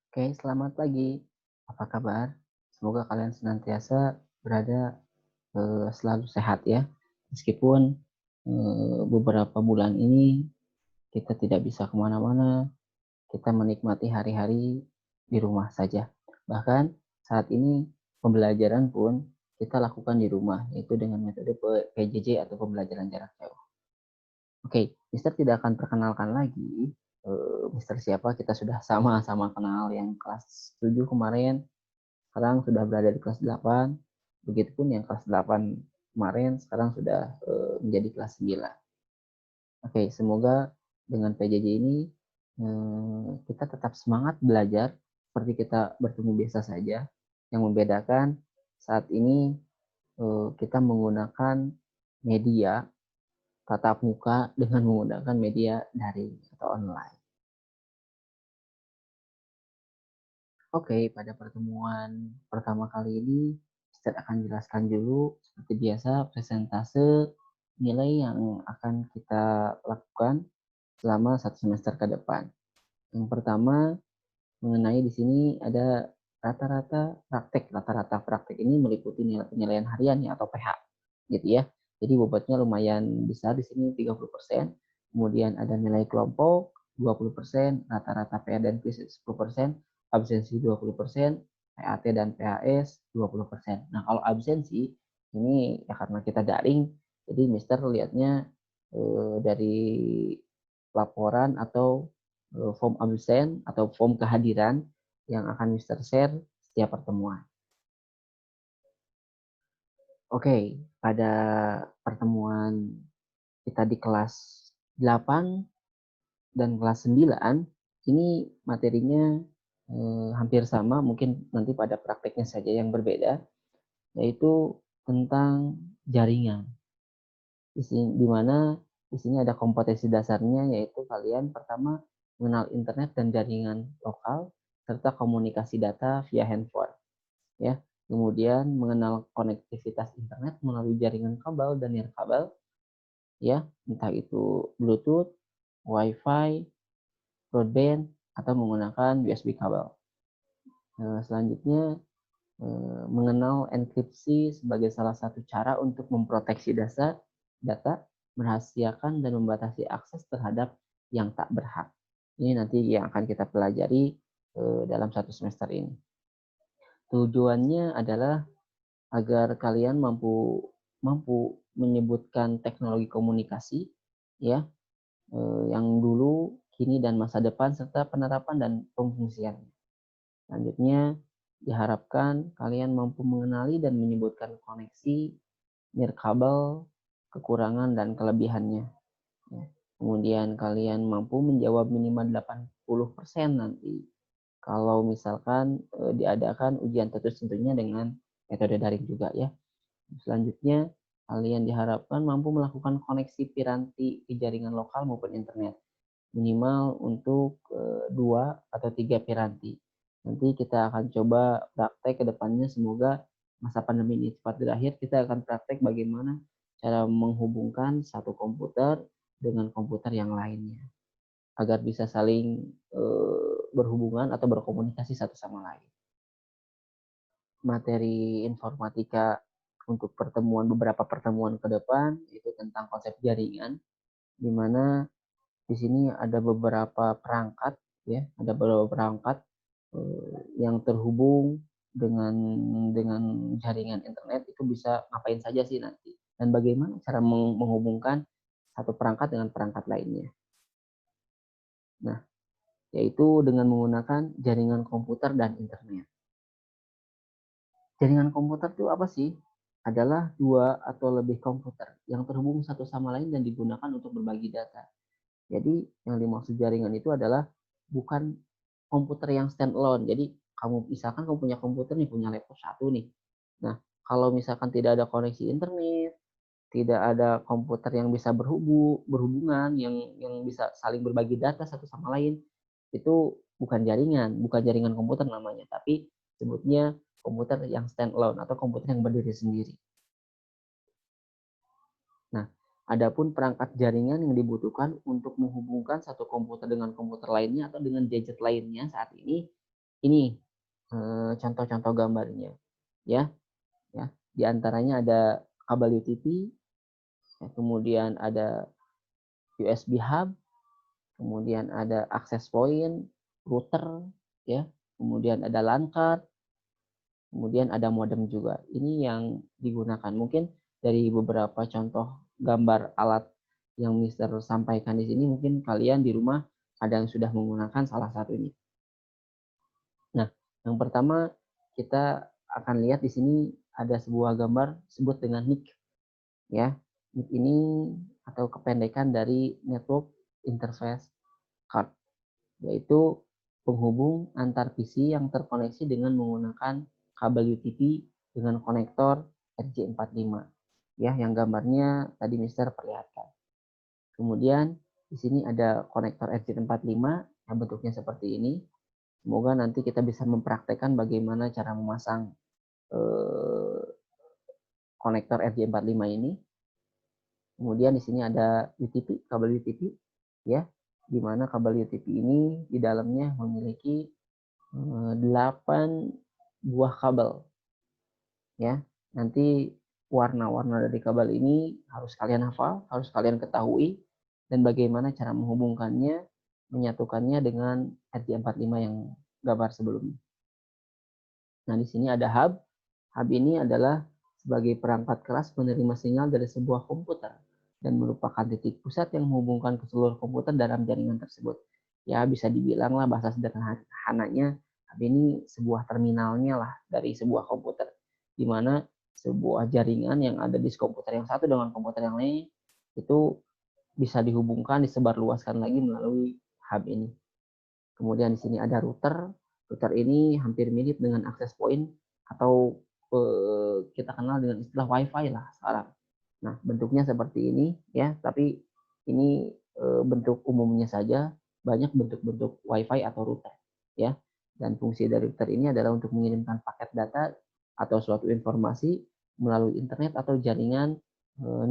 Oke, selamat pagi. Apa kabar? Semoga kalian senantiasa berada selalu sehat ya. Meskipun beberapa bulan ini kita tidak bisa kemana-mana, kita menikmati hari-hari di rumah saja. Bahkan saat ini pembelajaran pun kita lakukan di rumah, yaitu dengan metode PJJ atau pembelajaran jarak jauh. Oke, Mister tidak akan perkenalkan lagi Mister siapa, kita sudah sama-sama kenal yang kelas 7 kemarin, sekarang sudah berada di kelas 8, begitupun yang kelas 8 kemarin sekarang sudah, menjadi kelas 9. Oke, semoga dengan PJJ ini, kita tetap semangat belajar seperti kita bertemu biasa saja. Yang membedakan saat ini, kita menggunakan media tatap muka dengan menggunakan media daring atau online. Oke, pada pertemuan pertama kali ini, Mister akan jelaskan dulu seperti biasa presentase nilai yang akan kita lakukan selama 1 semester ke depan. Yang pertama, mengenai di sini ada rata-rata praktek ini meliputi penilaian harian ya atau PH, gitu ya. Jadi bobotnya lumayan besar di sini 30%, kemudian ada nilai kelompok 20%, rata-rata PA dan kuis 10%, absensi 20%, PAT dan PAS 20%. Nah, kalau absensi ini ya karena kita daring, jadi Mister lihatnya dari laporan atau form absen atau form kehadiran yang akan Mister share setiap pertemuan. Oke, pada pertemuan kita di kelas 8 dan kelas 9 ini materinya hampir sama, mungkin nanti pada prakteknya saja yang berbeda, yaitu tentang jaringan. Di mana di sini ada kompetensi dasarnya, yaitu kalian pertama mengenal internet dan jaringan lokal serta komunikasi data via handphone ya. Kemudian mengenal konektivitas internet melalui jaringan kabel dan nirkabel ya, entah itu Bluetooth, WiFi, broadband atau menggunakan USB kabel. Selanjutnya mengenal enkripsi sebagai salah satu cara untuk memproteksi data, merahasiakan dan membatasi akses terhadap yang tak berhak. Ini nanti yang akan kita pelajari dalam 1 semester ini. Tujuannya adalah agar kalian mampu mampu menyebutkan teknologi komunikasi ya, yang dulu, kini, dan masa depan serta penerapan dan pengfungsiannya. Selanjutnya, diharapkan kalian mampu mengenali dan menyebutkan koneksi, nirkabel, kekurangan dan kelebihannya. Ya. Kemudian kalian mampu menjawab minimal 80% nanti kalau misalkan diadakan ujian tertulis tentunya dengan metode daring juga ya. Selanjutnya, kalian diharapkan mampu melakukan koneksi piranti ke jaringan lokal maupun internet, minimal untuk 2 atau 3 piranti. Nanti kita akan coba praktek ke depannya, semoga masa pandemi ini cepat berakhir, kita akan praktek bagaimana cara menghubungkan satu komputer dengan komputer yang lainnya, agar bisa saling berhubungan atau berkomunikasi satu sama lain. Materi informatika untuk beberapa pertemuan ke depan itu tentang konsep jaringan, di mana di sini ada beberapa perangkat ya, ada beberapa perangkat yang terhubung dengan jaringan internet itu bisa ngapain saja sih nanti, dan bagaimana cara menghubungkan satu perangkat dengan perangkat lainnya. Nah, yaitu dengan menggunakan jaringan komputer dan internet. Jaringan komputer itu apa sih? Adalah 2 atau lebih komputer yang terhubung satu sama lain dan digunakan untuk berbagi data. Jadi yang dimaksud jaringan itu adalah bukan komputer yang stand alone. Jadi kamu misalkan kamu punya komputer nih, punya laptop satu nih. Nah, kalau misalkan tidak ada koneksi internet, tidak ada komputer yang bisa berhubungan, yang bisa saling berbagi data satu sama lain, itu bukan jaringan komputer namanya, tapi sebutnya komputer yang stand alone atau komputer yang berdiri sendiri. Nah, adapun perangkat jaringan yang dibutuhkan untuk menghubungkan satu komputer dengan komputer lainnya atau dengan gadget lainnya saat ini Ini contoh-contoh gambarnya, ya. Ya, di antaranya ada kabel UTP, ya, kemudian ada USB hub, kemudian ada access point, router, ya, kemudian ada LAN card, kemudian ada modem juga. Ini yang digunakan. Mungkin dari beberapa contoh gambar alat yang Mister sampaikan di sini, mungkin kalian di rumah ada yang sudah menggunakan salah satunya. Nah, yang pertama kita akan lihat di sini ada sebuah gambar disebut dengan NIC, ya. NIC ini atau kependekan dari Network Interface Card, yaitu penghubung antar PC yang terkoneksi dengan menggunakan kabel UTP dengan konektor RJ45, ya, yang gambarnya tadi Mister perlihatkan. Kemudian di sini ada konektor RJ45 yang bentuknya seperti ini. Semoga nanti kita bisa mempraktekkan bagaimana cara memasang konektor RJ45 ini. Kemudian di sini ada UTP, kabel UTP, ya, di mana kabel UTP ini di dalamnya memiliki 8 buah kabel, ya. Nanti warna-warna dari kabel ini harus kalian hafal, harus kalian ketahui, dan bagaimana cara menghubungkannya, menyatukannya dengan RJ45 yang gambar sebelumnya. Nah, di sini ada hub. Hub ini adalah sebagai perangkat keras penerima sinyal dari sebuah komputer dan merupakan titik pusat yang menghubungkan ke seluruh komputer dalam jaringan tersebut. Ya, bisa dibilang lah bahasa sederhananya, hub ini sebuah terminalnya lah dari sebuah komputer, di mana sebuah jaringan yang ada di komputer yang satu dengan komputer yang lain itu bisa dihubungkan, disebarluaskan lagi melalui hub ini. Kemudian di sini ada router. Router ini hampir mirip dengan access point atau kita kenal dengan istilah WiFi lah sekarang. Nah, bentuknya seperti ini, ya, tapi ini bentuk umumnya saja. Banyak bentuk-bentuk WiFi atau router, ya. Dan fungsi dari router ini adalah untuk mengirimkan paket data atau suatu informasi melalui internet atau jaringan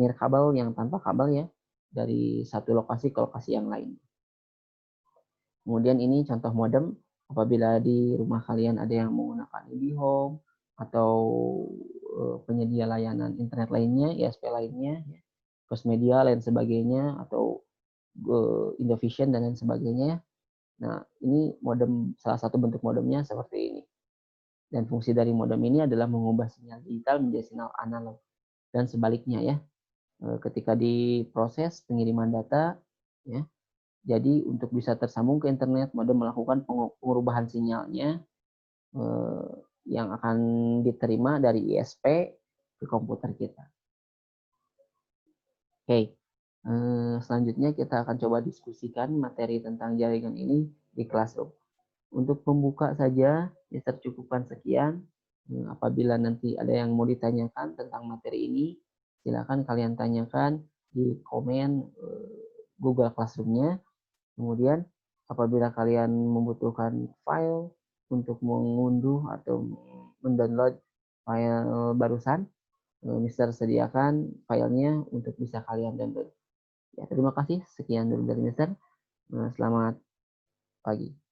nirkabel yang tanpa kabel, ya, dari satu lokasi ke lokasi yang lain. Kemudian ini contoh modem, apabila di rumah kalian ada yang menggunakan IndiHome atau penyedia layanan internet lainnya, ISP lainnya, Firstmedia lain sebagainya, atau Indovision dan lain sebagainya. Nah, ini modem, salah satu bentuk modemnya seperti ini. Dan fungsi dari modem ini adalah mengubah sinyal digital menjadi sinyal analog dan sebaliknya, ya. Ketika diproses pengiriman data, ya. Jadi untuk bisa tersambung ke internet, modem melakukan pengubahan sinyalnya yang akan diterima dari ISP ke komputer kita. Oke, selanjutnya kita akan coba diskusikan materi tentang jaringan ini di Classroom. Untuk pembuka saja, Mister cukupkan sekian. Apabila nanti ada yang mau ditanyakan tentang materi ini, silakan kalian tanyakan di komen Google Classroom-nya. Kemudian apabila kalian membutuhkan file untuk mengunduh atau mendownload file barusan, Mister sediakan filenya untuk bisa kalian download. Ya, terima kasih. Sekian dulu dari Mister. Selamat pagi.